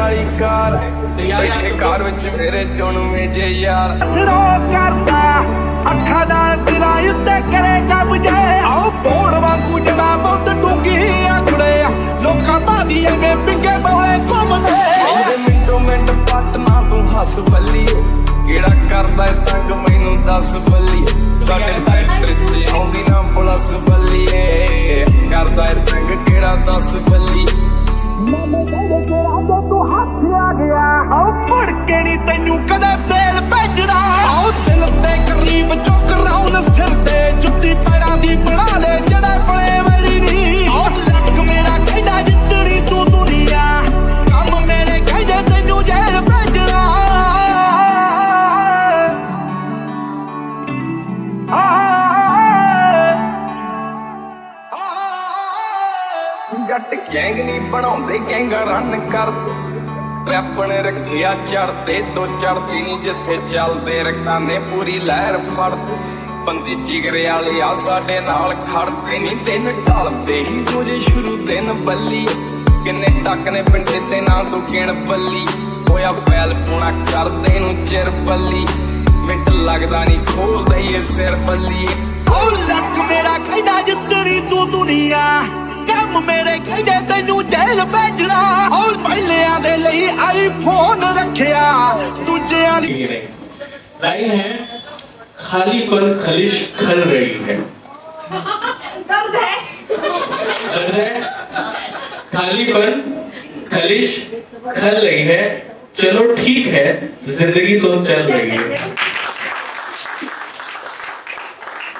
वाली कार बैठे car which मेरे चुनवे जे यार लो करदा अखा दा दिला उत्ते करेगा बुझे आओ बोड़ वांगू जदा बहुत डूंगी आखड़े लोकां दी अगे पिंगे बोए घुमदे मिंटो मिंट पटना तू हस बल्ली केड़ा करदा तंग मैनू दस बल्ली साडे ट्रैक्टर च आउंदी ना पुलिस बल्लीए करदा तंग केड़ा दस बल्ली मामे कहदे तेरा जो तू हाथ आ गया आओ फड़ के नी तैनू कदे तेल भेजना आओ दिल ते करीब जो कराउन सिर ते जुत्ती पैरां दी बना ले जड़े बड़े मेरी नी आओ लक मेरा कहदा जितनी तू दुनिया कम मेरे कहदे तैनू जेल भेजना जट गैंग नी बनाउंदे गैंगा रन कर रैप ने रखिया चढ़ते तो चढ़ती नी जिथे चलदे रकाने पूरी लहर फड़ते बंदे जिगरे वाले आ साडे नाल खड़ते नी दिन ढलदे ही तुझे शुरू दिन बल्ली किन्ने टक ने पिंडे ते ना तू गिण बल्ली होया बैल पूना करदे नू चिर बल्ली मिंट लगदा नी खोल दईए सिर बल्ली ओ लक मेरा कहदा जितनी तू दुनिया कम मेरे कहदे तैनू जेल भेजना और पहलेयां दे लई आईफोन रखिया दूजियां लाइन है खाली पर खलिश खल रही है दर्द है खाली पर खलिश खल रही है चलो ठीक है जिंदगी तो चल रही है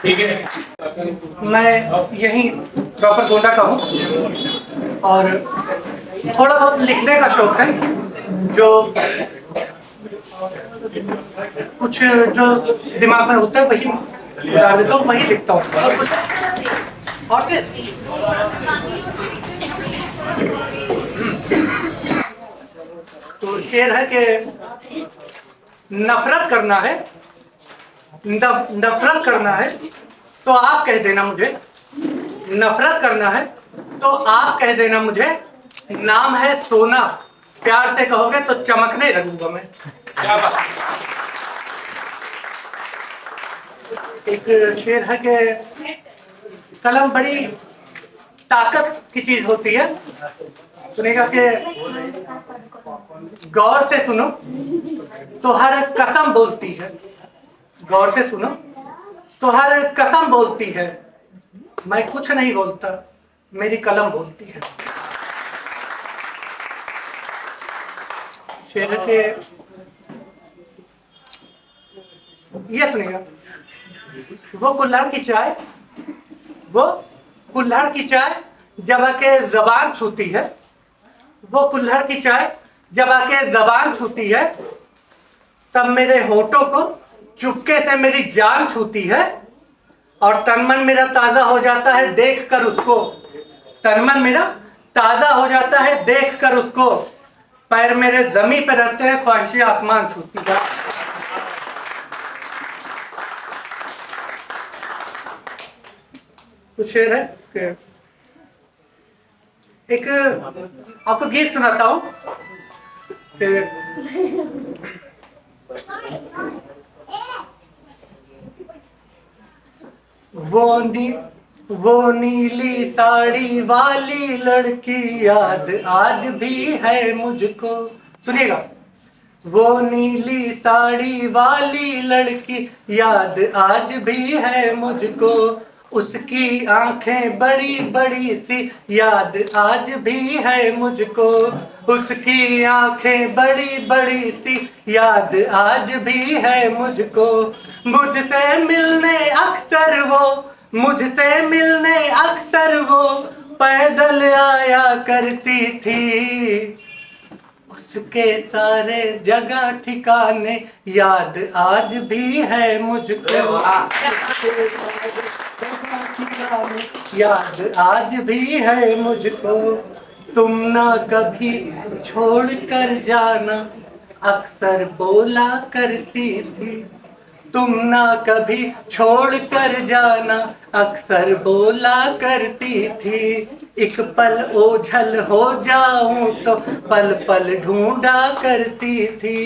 ठीक है। मैं यही प्रॉपर गोंडा का हूँ और थोड़ा बहुत लिखने का शौक है जो कुछ जो दिमाग में होता है वही उतार देता हूँ वही लिखता हूँ और तो शेर है कि नफरत करना है नफरत करना है तो आप कह देना मुझे नफरत करना है तो आप कह देना मुझे नाम है सोना प्यार से कहोगे तो चमकने लगूंगा मैं। क्या बात। एक शेर है कि कलम बड़ी ताकत की चीज होती है सुनेगा कि गौर से सुनो तो हर कसम बोलती है गौर से सुनो तो हर कसम बोलती है मैं कुछ नहीं बोलता मेरी कलम बोलती है। शेर के ये सुनेगा वो कुल्हड़ की चाय जब आके जबान छूती है वो कुल्हड़ की चाय जब आके जबान छूती है तब मेरे होठों को चुपके से मेरी जान छूती है और तनमन मेरा ताजा हो जाता है देख कर उसको तनमन मेरा ताजा हो जाता है देख कर उसको पैर मेरे जमी पे रहते हैं ख्वाहिशें आसमान छूती है। तो शेर है कि एक आपको गीत सुनाता हूं वो नीली साड़ी वाली लड़की याद आज भी है मुझको सुनिएगा वो नीली साड़ी वाली लड़की याद आज भी है मुझको उसकी आंखें बड़ी बड़ी सी याद आज भी है मुझको उसकी आंखें बड़ी बड़ी सी याद आज भी है मुझको मुझसे मिलने अक्सर वो पैदल आया करती थी उसके सारे जगह ठिकाने याद आज भी है मुझको याद आज भी है मुझको तुम ना कभी छोड़ कर जाना अक्सर बोला करती थी तुम ना कभी छोड़ कर जाना अक्सर बोला करती थी। एक पल ओझल हो जाऊं तो पल पल ढूंढा करती थी।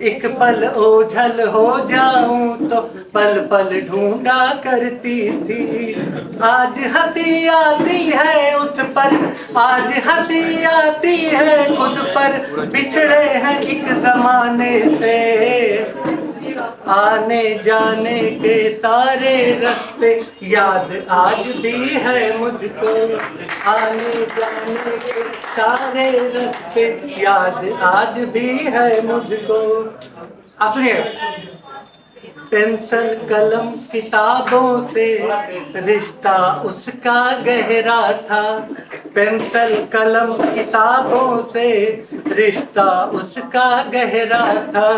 एक पल ओझल हो जाऊं तो पल पल ढूंढा करती थी। आज हंसी आती है उस पर, आज हंसी आती है खुद पर, बिछड़े हैं एक जमाने से। आने जाने के सारे रास्ते याद आज भी है मुझको। आने जाने के सारे रास्ते याद आज भी है मुझको। आप सुनिए, पेंसिल कलम किताबों से रिश्ता उसका गहरा था। पेंसिल कलम किताबों से रिश्ता उसका गहरा था।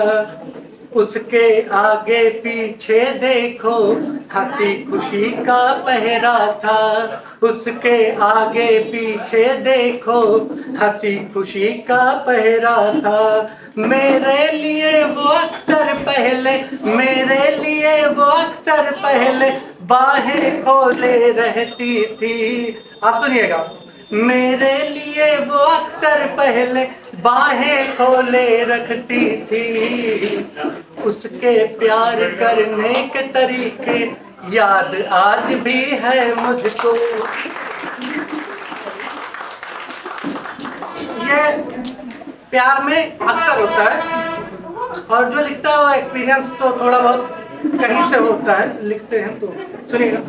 उसके आगे पीछे देखो हंसी खुशी का पहरा था। उसके आगे पीछे देखो हंसी खुशी का पहरा था। मेरे लिए वो अक्सर पहले, मेरे लिए वो अक्सर पहले बाहें खोले रहती थी। आप सुनिएगा, मेरे लिए वो अक्सर पहले बाहें खोले रखती थी। उसके प्यार करने के तरीके याद आज भी है मुझको। ये प्यार में अक्सर होता है, और जो लिखता है वो एक्सपीरियंस तो थोड़ा बहुत कहीं से होता है, लिखते हैं तो सुनिएगा।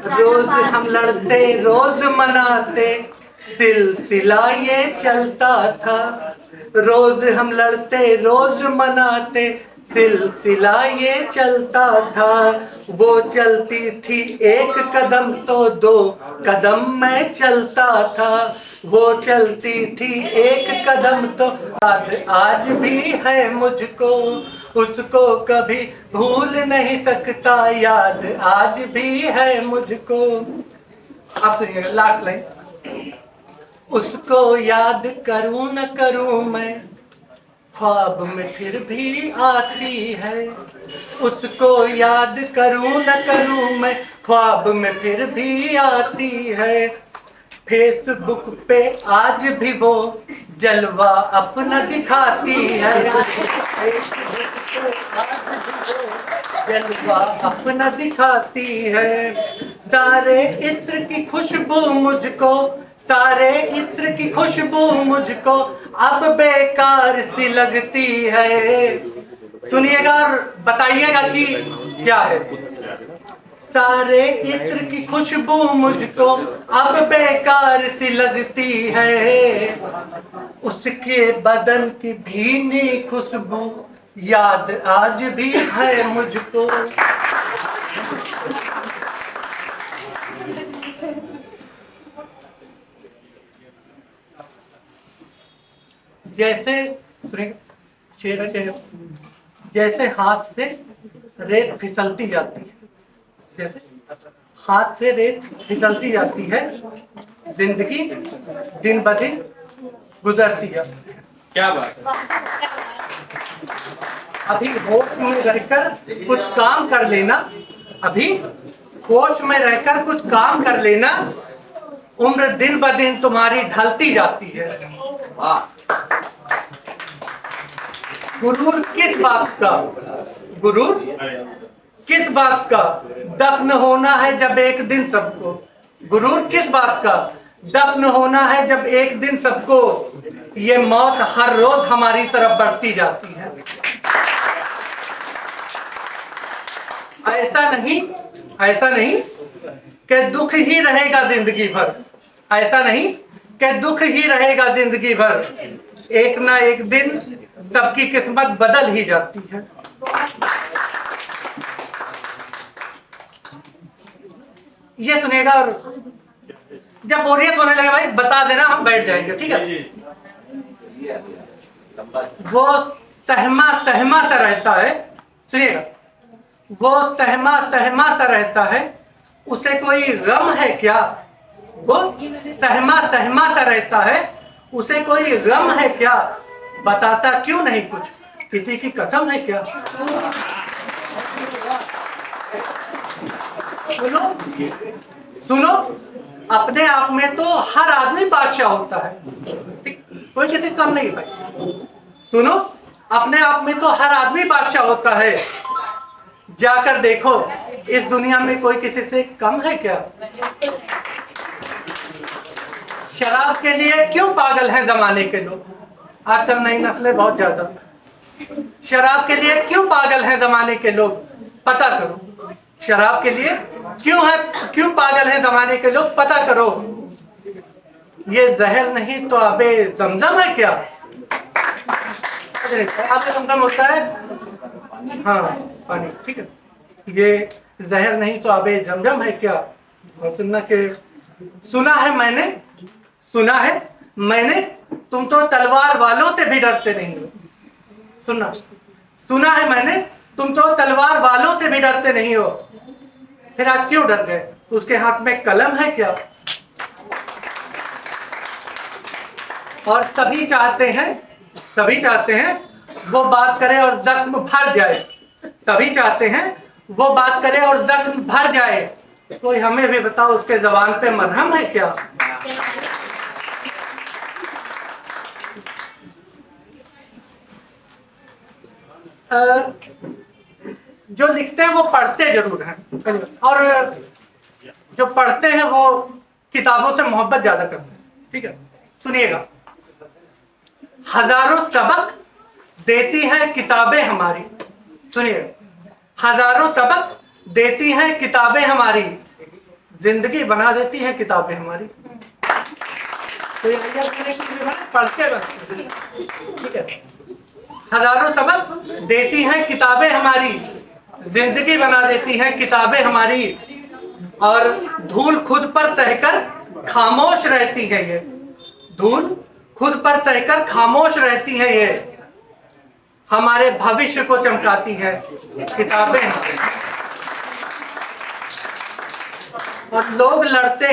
रोज हम लड़ते रोज मनाते सिलसिला ये चलता था। रोज हम लड़ते रोज मनाते सिलसिला ये चलता था। वो चलती थी एक कदम तो दो कदम मैं चलता था। वो चलती थी एक कदम तो आज भी है मुझको। उसको कभी भूल नहीं सकता, याद आज भी है मुझको। आप सुनिएगा लास्ट लाइन। उसको याद करूं न करूं मैं ख्वाब में फिर भी आती है। उसको याद करूं न करूं मैं ख्वाब में फिर भी आती है। फेसबुक पे आज भी वो जलवा अपना दिखाती है। जलवा अपना दिखाती है। सारे इत्र की खुशबू मुझको, सारे इत्र की खुशबू मुझको अब बेकार सी लगती है। सुनिएगा और बताइएगा कि क्या है। सारे इत्र की खुशबू मुझको अब बेकार सी लगती है। उसके बदन की भीनी खुशबू याद आज भी है मुझको। जैसे जैसे हाथ से रेत फिसलती जाती है, जैसे हाथ से रेत फिसलती जाती है, जिंदगी दिन ब दिन गुजरती जाती है। क्या बात है। अभी होश में रहकर कुछ काम कर लेना, अभी होश में रहकर कुछ काम कर लेना, उम्र दिन ब दिन तुम्हारी ढलती जाती है। गुरूर किस बात का, गुरूर किस बात का दफन होना है जब एक दिन सबको। गुरूर किस बात का दफन होना है जब एक दिन सबको। ये मौत हर रोज हमारी तरफ बढ़ती जाती है। ऐसा नहीं कि दुख ही रहेगा जिंदगी भर। ऐसा नहीं कि दुख ही रहेगा जिंदगी भर। एक ना एक दिन सबकी किस्मत बदल ही जाती है। ये सुनेगा और जब बोरियत होने लगे भाई बता देना, हम बैठ जाएंगे, ठीक है। वो सहमा सा रहता है, सुनिएगा, वो सहमा सा रहता है, उसे कोई गम है क्या। वो सहमा सा रहता है, उसे कोई गम है क्या। बताता क्यों नहीं कुछ, किसी की कसम है क्या। सुनो सुनो, अपने आप में तो हर आदमी बादशाह होता है, ठीक? कोई किसी कम नहीं भाई। सुनो, अपने आप में तो हर आदमी बादशाह होता है। जाकर देखो इस दुनिया में कोई किसी से कम है क्या? शराब के लिए क्यों पागल हैं जमाने के लोग? आजकल नई नस्लें बहुत ज्यादा। शराब के लिए क्यों पागल हैं जमाने के लोग? पता करो। शराब के लिए क्यों पागल हैं जमाने के लोग? पता करो। ये जहर नहीं तो आबे जमजम है क्या? आबे जमजम होता है, हाँ पानी, ठीक है। ये जहर नहीं तो आबे जमजम है क्या? और सुना है मैंने तुम तो तलवार वालों से भी डरते नहीं हो। सुना है मैंने तुम तो तलवार वालों से भी डरते नहीं हो। फिर आज क्यों डर गए? उसके हाथ में कलम है क्या? और सभी चाहते हैं वो बात करे और जख्म भर जाए। सभी चाहते हैं वो बात करे और जख्म भर जाए। कोई हमें भी बताओ उसके जबान पे मरहम है क्या? जो लिखते हैं वो पढ़ते जरूर हैं, और जो पढ़ते हैं वो किताबों से मोहब्बत ज्यादा करते हैं, ठीक है। सुनिएगा, हजारों सबक देती हैं किताबें हमारी। सुनिए, हजारों सबक देती हैं किताबें हमारी, जिंदगी बना देती हैं किताबें हमारी। तो ये पढ़ते बनते, ठीक है। हजारों सबक देती हैं किताबें हमारी, जिंदगी बना देती हैं किताबें हमारी। और धूल खुद पर सहकर खामोश रहती है ये, धूल खुद पर सहकर खामोश रहती है ये, हमारे भविष्य को चमकाती है किताबें। और लोग लड़ते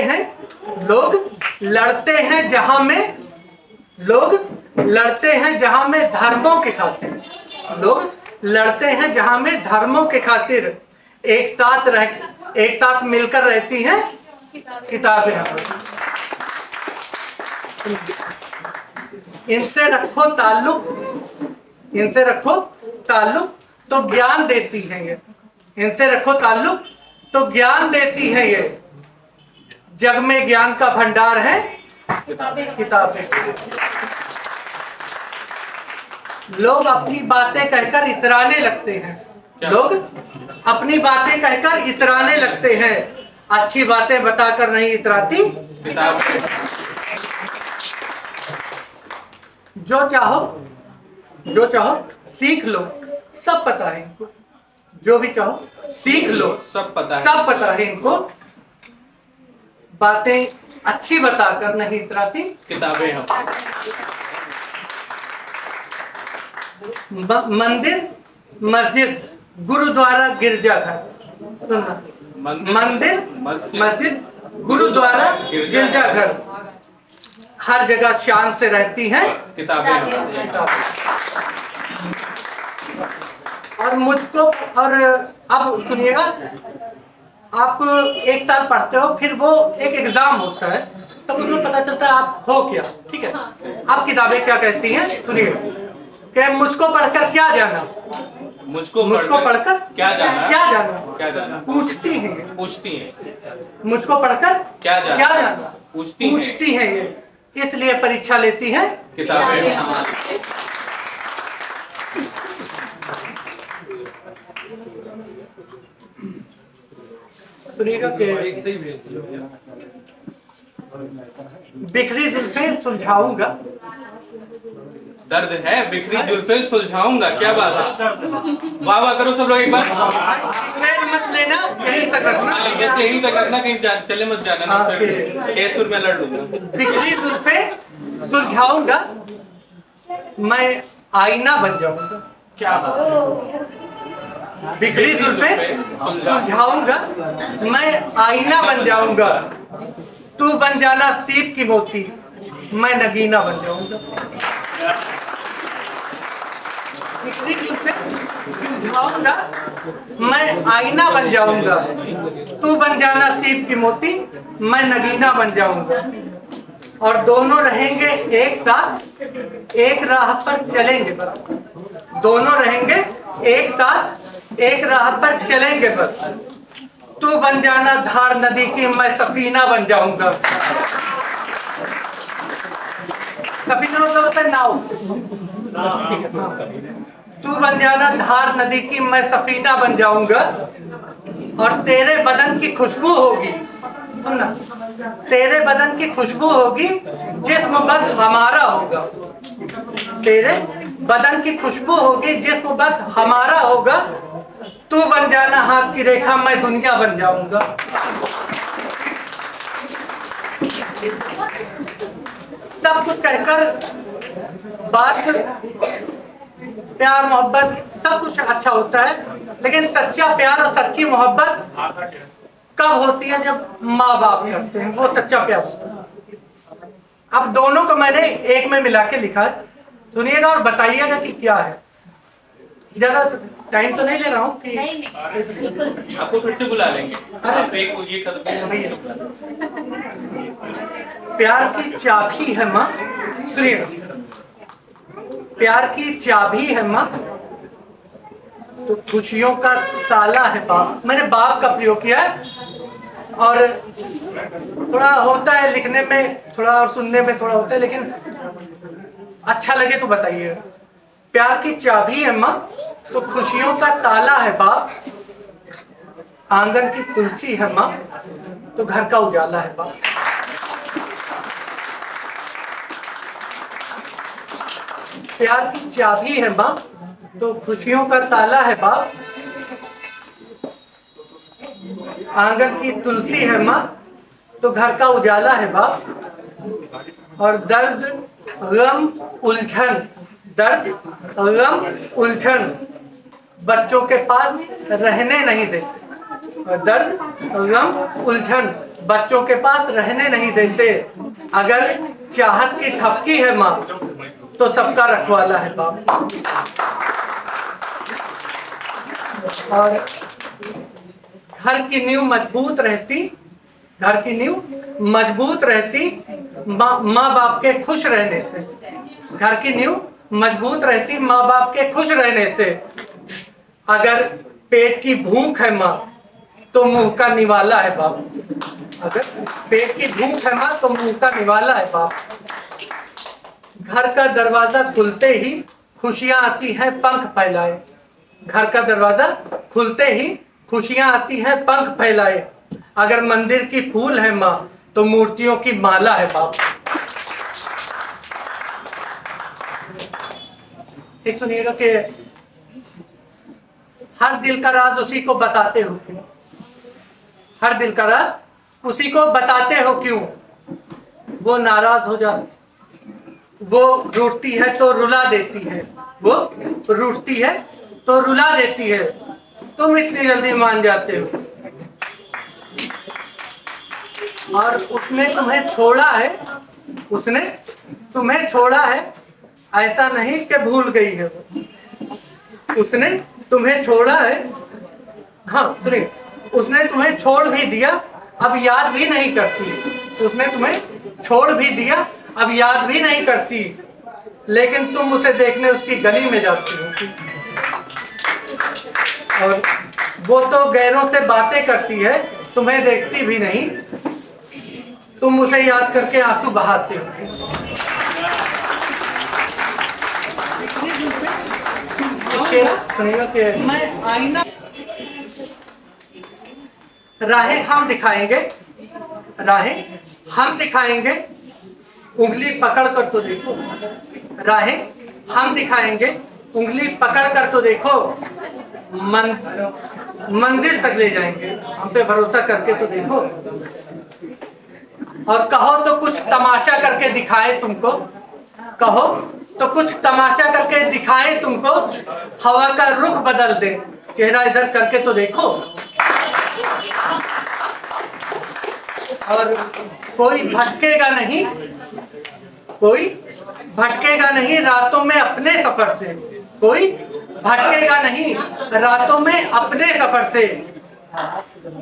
हैं जहां में धर्मों के खातिर, लोग लड़ते हैं जहां में धर्मों के खातिर एक साथ मिलकर रहती हैं किताबें। इनसे रखो ताल्लुक तो ज्ञान देती है ये, इनसे रखो ताल्लुक तो ज्ञान देती है ये। जग में ज्ञान का भंडार है किताबें। लोग अपनी बातें कहकर इतराने लगते हैं, लोग अपनी बातें कहकर इतराने लगते हैं, अच्छी बातें बताकर नहीं इतराती किताबें। जो चाहो सीख लो, सब पता है इनको। जो भी चाहो सीख लो, सब पता है इनको। बातें अच्छी बताकर नहीं इतराती किताबें हम। मंदिर, मस्जिद, गुरुद्वारा, गिरजाघर। सुनना, मंदिर, मस्जिद, गुरुद्वारा, गिरजाघर, हर जगह शान से रहती हैं किताबें। और मुझको, और अब सुनिएगा, आप एक साल पढ़ते हो, फिर वो एक एग्जाम होता है, तब उसमें पता चलता है आप हो क्या, ठीक है। अब किताबें क्या कहती हैं, सुनिए, कि मुझको पढ़कर क्या जाना, मुझको पढ़कर क्या जाना पूछती हैं मुझको पढ़कर क्या जाना पूछती हैं ये, इसलिए परीक्षा लेती हैं किताबें। सुनिएगा कि बिखरी जुल्फें सुलझाऊंगा। दर्द है बिखरी जुल्फें सुलझाऊंगा, क्या बात है, वाह वाह करो सब लोग एक बार। मत लेना, यहीं तक रखना, यहीं तक रखना, कहीं चले मत जाना, केस में लड़ लूंगा। बिखरी जुल्फें सुलझाऊंगा, मैं आईना बन जाऊंगा। क्या बात, बिखरी जुल्फें सुलझाऊंगा, मैं आईना बन जाऊंगा। तू बन जाना सीप की मोती, मैं नगीना बन जाऊंगा। बिखरी जुल्फें समझाऊंगा, मैं आईना बन जाऊंगा। तू बन जाना सीप की मोती, मैं नगीना बन जाऊंगा। और दोनों रहेंगे एक साथ, एक राह पर चलेंगे बस। दोनों रहेंगे एक साथ, एक राह पर चलेंगे बस। तू बन जाना धार नदी की, मैं सफीना बन जाऊंगा। सफीना मतलब होता है नाव। तू बन जाना धार नदी की, मैं सफीना बन जाऊंगा। और तेरे बदन की खुशबू होगी, सुनना, तेरे बदन की खुशबू होगी, जिस्म बस हमारा होगा। तेरे बदन की खुशबू होगी, जिस्म बस हमारा होगा। तू बन जाना हाथ की रेखा, मैं दुनिया बन जाऊंगा। सब कुछ कहकर बात, प्यार मोहब्बत सब कुछ अच्छा होता है, लेकिन सच्चा प्यार और सच्ची मोहब्बत कब होती है? जब माँ बाप करते हैं, वो सच्चा प्यार होता है। अब दोनों को मैंने एक में मिला के लिखा है, सुनिएगा और बताइएगा कि क्या है। ज्यादा टाइम तो नहीं ले रहा हूँ कि आपको फिर से बुला लेंगे। आप एक ये कर प्यार की चाबी है माँ, सुनिएगा, प्यार की चाबी है माँ, तो खुशियों का ताला है बाप। मैंने बाप का प्रयोग किया है, और थोड़ा होता है लिखने में थोड़ा और सुनने में थोड़ा होता है, लेकिन अच्छा लगे तो बताइए। प्यार की चाबी है माँ, तो खुशियों का ताला है बाप। आंगन की तुलसी है माँ, तो घर का उजाला है बाप। प्यार की चाबी है माँ, तो खुशियों का ताला है बाप। आंगन की तुलसी है माँ, तो घर का उजाला है बाप। और दर्द गम उलझन, दर्द गम उलझन बच्चों के पास रहने नहीं देते। और दर्द गम उलझन बच्चों के पास रहने नहीं देते। अगर चाहत की थपकी है माँ, तो सबका रखवाला है बाप। और घर की नींव मजबूत रहती, घर की नींव मजबूत रहती माँ बाप के खुश रहने से। घर की नींव मजबूत रहती माँ बाप के खुश रहने से। अगर पेट की भूख है माँ, तो मुंह का निवाला है बाप। अगर पेट की भूख है माँ, तो मुंह का निवाला है बाप। घर का दरवाजा खुलते ही खुशियां आती हैं पंख फैलाए। घर का दरवाजा खुलते ही खुशियां आती हैं पंख फैलाए। अगर मंदिर की फूल है माँ, तो मूर्तियों की माला है बाप। एक सुनिएगा कि हर दिल का राज उसी को बताते हो क्यों? हर दिल का राज उसी को बताते हो क्यों? वो नाराज हो जाती, वो रूठती है तो रुला देती है। वो रूठती है तो रुला देती है। तुम इतनी जल्दी मान जाते हो। और उसने तुम्हें छोड़ा है, उसने तुम्हें छोड़ा है, ऐसा नहीं कि भूल गई है। उसने तुम्हें छोड़ा है, हाँ सुनिए, उसने तुम्हें छोड़ भी दिया, अब याद भी नहीं करती। उसने तुम्हें छोड़ भी दिया, अब याद भी नहीं करती, लेकिन तुम उसे देखने उसकी गली में जाती हो। और वो तो गैरों से बातें करती है, तुम्हें देखती भी नहीं, तुम उसे याद करके आंसू बहाते हो। सुनिएगा कि मैं आईना, राहें हम दिखाएंगे, राहें हम दिखाएंगे, उंगली पकड़ कर तो देखो। राहें हम दिखाएंगे, उंगली पकड़ कर तो देखो। मंदिर तक ले जाएंगे, हम पे भरोसा करके तो देखो। और कहो तो कुछ तमाशा करके दिखाए तुमको, कहो तो कुछ तमाशा करके दिखाए तुमको। हवा का रुख बदल दे, चेहरा इधर करके तो देखो। और कोई भटकेगा नहीं, कोई भटकेगा नहीं रातों में अपने सफर से। कोई भटकेगा नहीं रातों में अपने सफर से,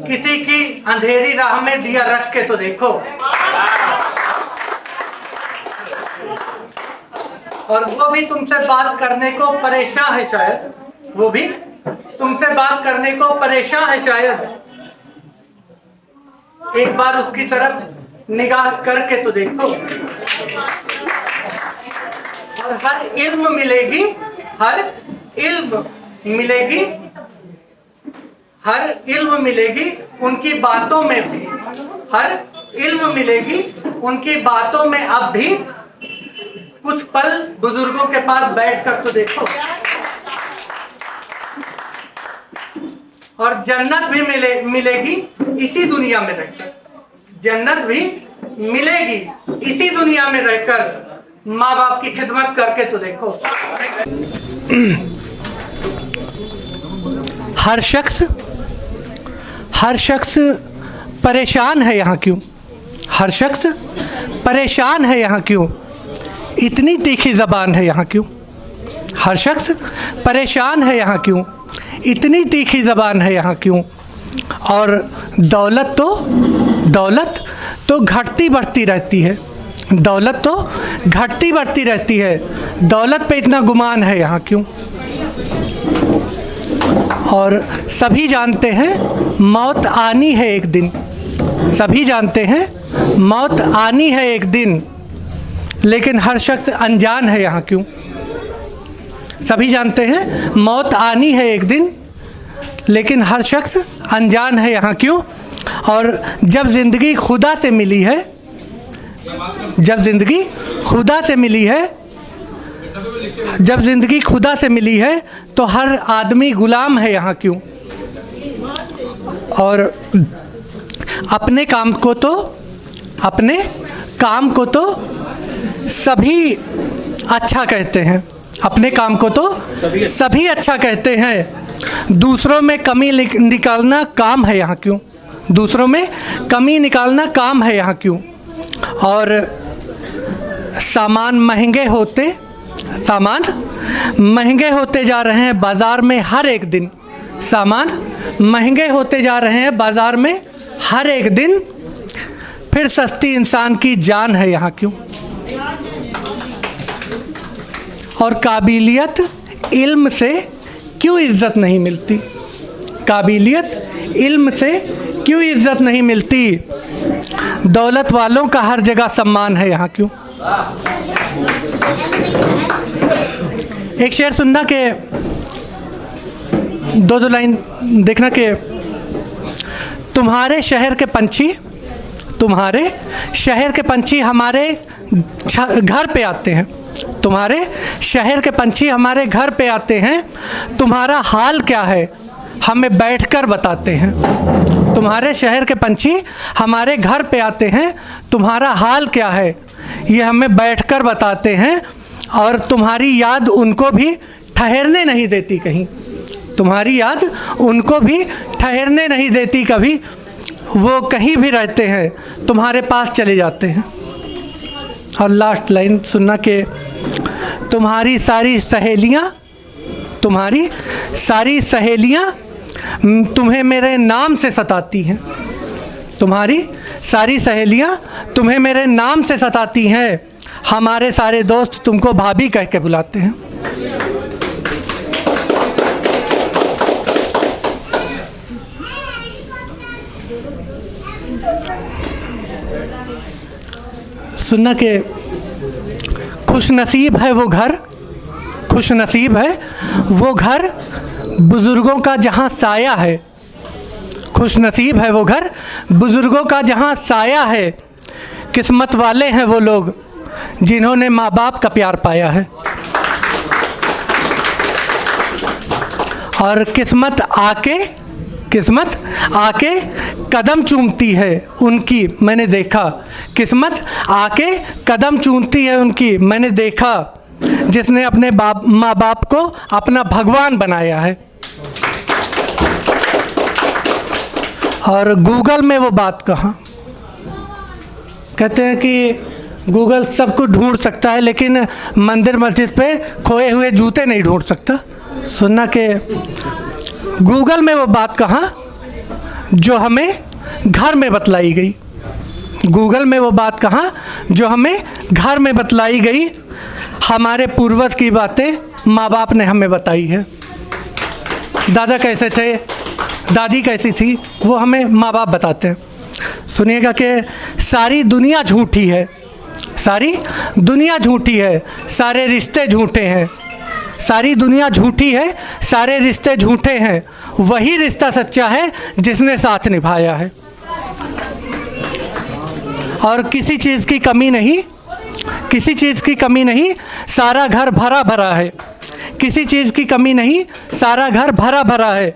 किसी की अंधेरी राह में दिया रख के तो देखो। और वो भी तुमसे बात करने को परेशान है शायद, वो भी तुमसे बात करने को परेशान है शायद। एक बार उसकी तरफ निगाह करके तो देखो। और हर इल्म मिलेगी, हर इल्म मिलेगी, हर इल्म मिलेगी उनकी बातों में भी, हर इल्म मिलेगी उनकी बातों में। अब भी कुछ पल बुजुर्गों के पास बैठकर तो देखो। और जन्नत भी मिलेगी इसी दुनिया में रहकर, जन्नत भी मिलेगी इसी दुनिया में रहकर। माँ बाप की खिदमत करके तो देखो। हर शख्स परेशान है यहाँ क्यों? हर शख्स परेशान है यहाँ क्यों? इतनी तीखी ज़बान है यहाँ क्यों? हर शख्स परेशान है यहाँ क्यों? इतनी तीखी ज़बान है यहाँ क्यों? और दौलत तो घटती बढ़ती रहती है, दौलत तो घटती बढ़ती रहती है। दौलत पे इतना गुमान है यहाँ क्यों? और सभी जानते हैं मौत आनी है एक दिन, सभी जानते हैं मौत आनी है एक दिन, लेकिन हर शख्स अनजान है यहाँ क्यों? सभी जानते हैं मौत आनी है एक दिन, लेकिन हर शख्स अनजान है यहाँ क्यों? और जब ज़िंदगी खुदा से मिली है, जब ज़िंदगी खुदा से मिली है, जब ज़िंदगी खुदा से मिली है तो हर आदमी गुलाम है यहाँ क्यों? और अपने काम को तो सभी अच्छा कहते हैं, अपने काम को तो सभी अच्छा कहते हैं। दूसरों में कमी निकालना काम है यहाँ क्यों? दूसरों में कमी निकालना काम है यहाँ क्यों? और सामान महंगे होते जा रहे हैं बाज़ार में हर एक दिन, सामान महंगे होते जा रहे हैं बाज़ार में हर एक दिन, फिर सस्ती इंसान की जान है यहाँ क्यों? और काबिलियत इल्म से क्यों इज़्ज़त नहीं मिलती? काबिलियत इल्म से क्यों इज़्ज़त नहीं मिलती? दौलत वालों का हर जगह सम्मान है यहाँ क्यों? एक शेर सुनना के दो लाइन देखना के तुम्हारे शहर के पंछी हमारे घर पे आते हैं, तुम्हारे शहर के पंछी हमारे घर पे आते हैं, तुम्हारा हाल क्या है हमें बैठकर बताते हैं। तुम्हारे शहर के पंछी हमारे घर पे आते हैं, तुम्हारा हाल क्या है ये हमें बैठकर बताते हैं। और तुम्हारी याद उनको भी ठहरने नहीं देती कहीं, तुम्हारी याद उनको भी ठहरने नहीं देती कभी, वो कहीं भी रहते हैं तुम्हारे पास चले जाते हैं। और लास्ट लाइन सुनना के तुम्हारी सारी सहेलियाँ तुम्हें मेरे नाम से सताती हैं, तुम्हारी सारी सहेलियाँ तुम्हें मेरे नाम से सताती हैं, हमारे सारे दोस्त तुमको भाभी कह के बुलाते हैं। सुनना के खुशनसीब है वो घर बुजुर्गों का जहाँ साया है, खुशनसीब है वो घर बुजुर्गों का जहाँ साया है, किस्मत वाले हैं वो लोग जिन्होंने माँ बाप का प्यार पाया है। और किस्मत आके कदम चूमती है उनकी मैंने देखा, किस्मत आके कदम चूमती है उनकी मैंने देखा, जिसने अपने माँ बाप को अपना भगवान बनाया है। और गूगल में वो बात कहाँ, कहते हैं कि गूगल सब कुछ ढूंढ सकता है लेकिन मंदिर मस्जिद पे खोए हुए जूते नहीं ढूंढ सकता। सुनना कि गूगल में वो बात कहाँ जो हमें घर में बतलाई गई। गूगल में वो बात कहाँ जो हमें घर में बतलाई गई। हमारे पूर्वज की बातें माँ बाप ने हमें बताई है। दादा कैसे थे, दादी कैसी थी, वो हमें माँ बाप बताते हैं। सुनिएगा कि सारी दुनिया झूठी है, सारी दुनिया झूठी है, सारे रिश्ते झूठे हैं। सारी दुनिया झूठी है, सारे रिश्ते झूठे हैं, वही रिश्ता सच्चा है जिसने साथ निभाया है। और किसी चीज़ की कमी नहीं, किसी चीज़ की कमी नहीं, सारा घर भरा भरा है। किसी चीज़ की कमी नहीं, सारा घर भरा भरा है।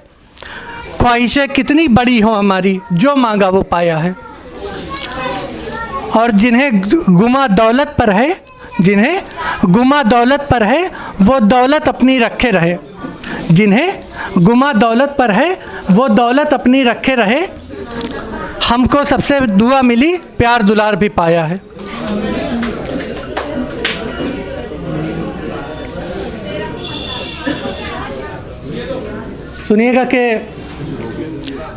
ख्वाहिशें कितनी बड़ी हो हमारी, जो मांगा वो पाया है। और जिन्हें गुमा दौलत पर है, जिन्हें गुमा दौलत पर है, वो दौलत अपनी रखे रहे। जिन्हें गुमा दौलत पर है, वो दौलत अपनी रखे रहे। हमको सबसे दुआ मिली, प्यार दुलार भी पाया है। सुनिएगा कि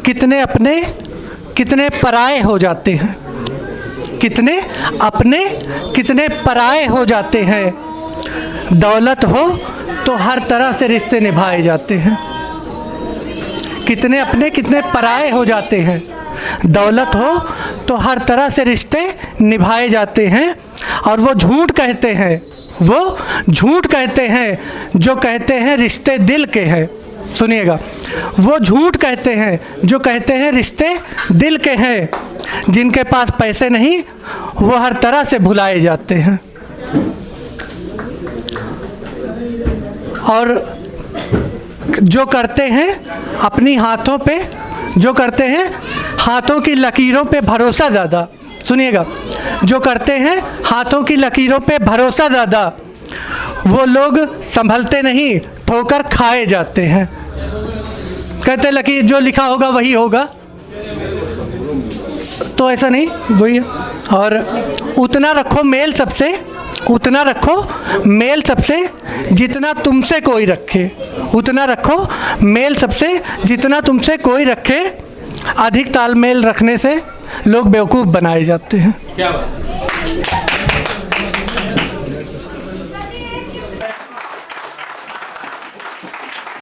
कितने अपने कितने पराए हो जाते हैं, कितने अपने कितने पराए हो जाते हैं। दौलत हो तो हर तरह से रिश्ते निभाए जाते हैं। कितने अपने कितने पराए हो जाते हैं। दौलत हो तो हर तरह से रिश्ते निभाए जाते हैं। और वो झूठ कहते हैं, वो झूठ कहते हैं जो कहते हैं रिश्ते दिल के हैं। सुनिएगा, वो झूठ कहते हैं जो कहते हैं रिश्ते दिल के हैं। जिनके पास पैसे नहीं, वो हर तरह से भुलाए जाते हैं। और जो करते हैं अपनी हाथों पे, जो करते हैं हाथों की लकीरों पे भरोसा ज़्यादा। सुनिएगा, जो करते हैं हाथों की लकीरों पे भरोसा ज़्यादा, वो लोग संभलते नहीं, ठोकर खाए जाते हैं। कहते लकीर जो लिखा होगा वही होगा, तो ऐसा नहीं, वही है। और उतना रखो मेल सबसे, उतना रखो मेल सबसे जितना तुमसे कोई रखे। उतना रखो मेल सबसे जितना तुमसे कोई रखे। अधिक तालमेल रखने से लोग बेवकूफ़ बनाए जाते हैं। क्या बात।